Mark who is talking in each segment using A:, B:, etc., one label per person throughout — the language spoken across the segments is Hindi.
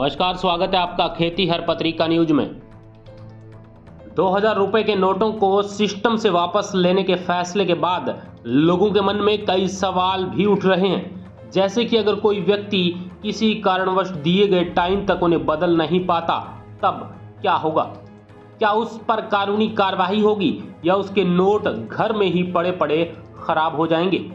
A: नमस्कार, स्वागत है आपका खेती हर पत्रिका न्यूज में। 2000 रुपए के नोटों को सिस्टम से वापस लेने के फैसले के बाद लोगों के मन में कई सवाल भी उठ रहे हैं, जैसे कि अगर कोई व्यक्ति किसी कारणवश दिए गए टाइम तक उन्हें बदल नहीं पाता तब क्या होगा। क्या उस पर कानूनी कार्रवाई होगी या उसके नोट घर में ही पड़े पड़े खराब हो जाएंगे।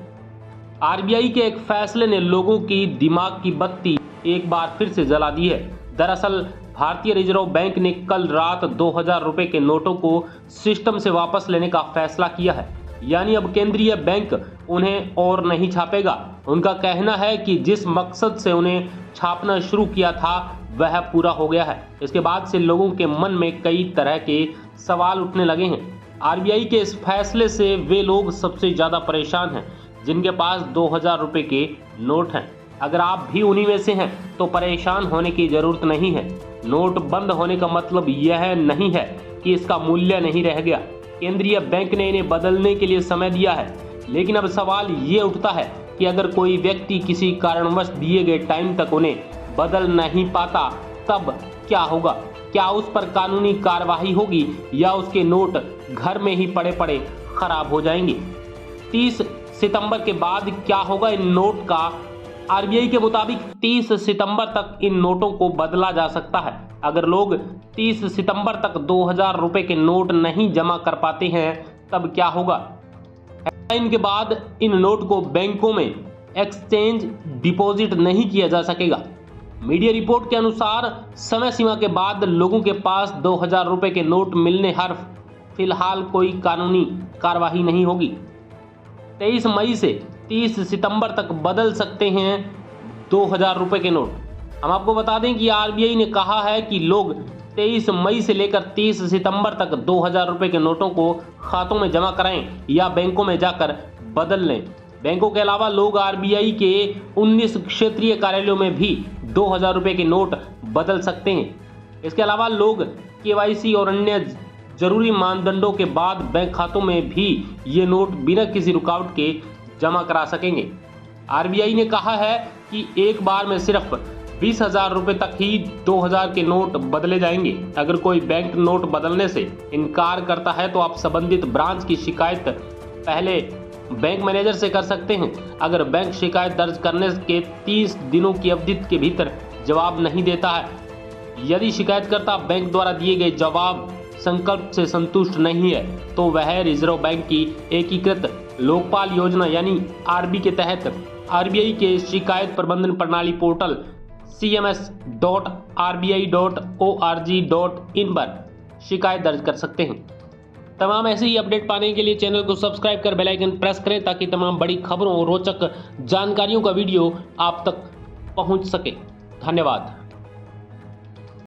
A: आरबीआई के एक फैसले ने लोगों की दिमाग की बत्ती एक बार फिर से जला दी है। दरअसल भारतीय रिजर्व बैंक ने कल रात 2000 रुपए के नोटों को सिस्टम से वापस लेने का फैसला किया है, यानी अब केंद्रीय बैंक उन्हें और नहीं छापेगा। उनका कहना है कि जिस मकसद से उन्हें छापना शुरू किया था वह पूरा हो गया है। इसके बाद से लोगों के मन में कई तरह के सवाल उठने लगे हैं। आरबीआई के इस फैसले से वे लोग सबसे ज्यादा परेशान हैं जिनके पास 2000 रुपए के नोट हैं। अगर आप भी उन्हीं में से हैं तो परेशान होने की जरूरत नहीं है। नोट बंद होने का मतलब यह नहीं है कि इसका मूल्य नहीं रह गया। केंद्रीय बैंक ने इन्हें बदलने के लिए समय दिया है, लेकिन अब सवाल ये उठता है कि अगर कोई व्यक्ति किसी कारणवश दिए गए टाइम तक उन्हें बदल नहीं पाता तब क्या होगा। क्या उस पर कानूनी कार्रवाई होगी या उसके नोट घर में ही पड़े पड़े खराब हो जाएंगे। 30 सितंबर के बाद क्या होगा इन नोट का। आरबीआई के मुताबिक 30 सितंबर तक इन नोटों को बदला जा सकता है। अगर लोग 30 सितंबर तक 2000 रुपए के नोट नहीं जमा कर पाते हैं तब क्या होगा। इनके बाद इन नोट को बैंकों में एक्सचेंज डिपॉजिट नहीं किया जा सकेगा। मीडिया रिपोर्ट के अनुसार समय सीमा के बाद लोगों के पास 2000 रुपए के नोट मिलने हर फिलहाल कोई कानूनी कार्रवाई नहीं होगी। 23 मई से 30 सितंबर तक बदल सकते हैं 2000 रुपए के नोट। हम आपको बता दें कि आरबीआई ने कहा है कि लोग 23 मई से लेकर 30 सितंबर तक 2000 रुपए के नोटों को खातों में जमा कराएं या बैंकों में जाकर बदल लें। बैंकों के अलावा लोग आरबीआई के 19 क्षेत्रीय कार्यालयों में भी 2000 रुपए के नोट बदल सकते हैं। इसके अलावा लोग केवाईसी और अन्य जरूरी मानदंडों के बाद बैंक खातों में भी ये नोट बिना किसी रुकावट के जमा करा सकेंगे। आरबीआई ने कहा है कि एक बार में सिर्फ 20,000 रुपए तक ही 2000 के नोट बदले जाएंगे। अगर कोई बैंक नोट बदलने से इनकार करता है तो आप संबंधित ब्रांच की शिकायत पहले बैंक मैनेजर से कर सकते हैं। अगर बैंक शिकायत दर्ज करने के 30 दिनों की अवधि के भीतर जवाब नहीं देता है, यदि शिकायतकर्ता बैंक द्वारा दिए गए जवाब संकल्प से संतुष्ट नहीं है तो वह रिजर्व बैंक की एकीकृत लोकपाल योजना यानी आरबी के तहत आरबीआई के शिकायत प्रबंधन प्रणाली पोर्टल cms.rbi.org.in पर शिकायत दर्ज कर सकते हैं। तमाम ऐसे ही अपडेट पाने के लिए चैनल को सब्सक्राइब कर बेल आइकन प्रेस करें ताकि तमाम बड़ी खबरों और रोचक जानकारियों का वीडियो आप तक पहुंच सके। धन्यवाद।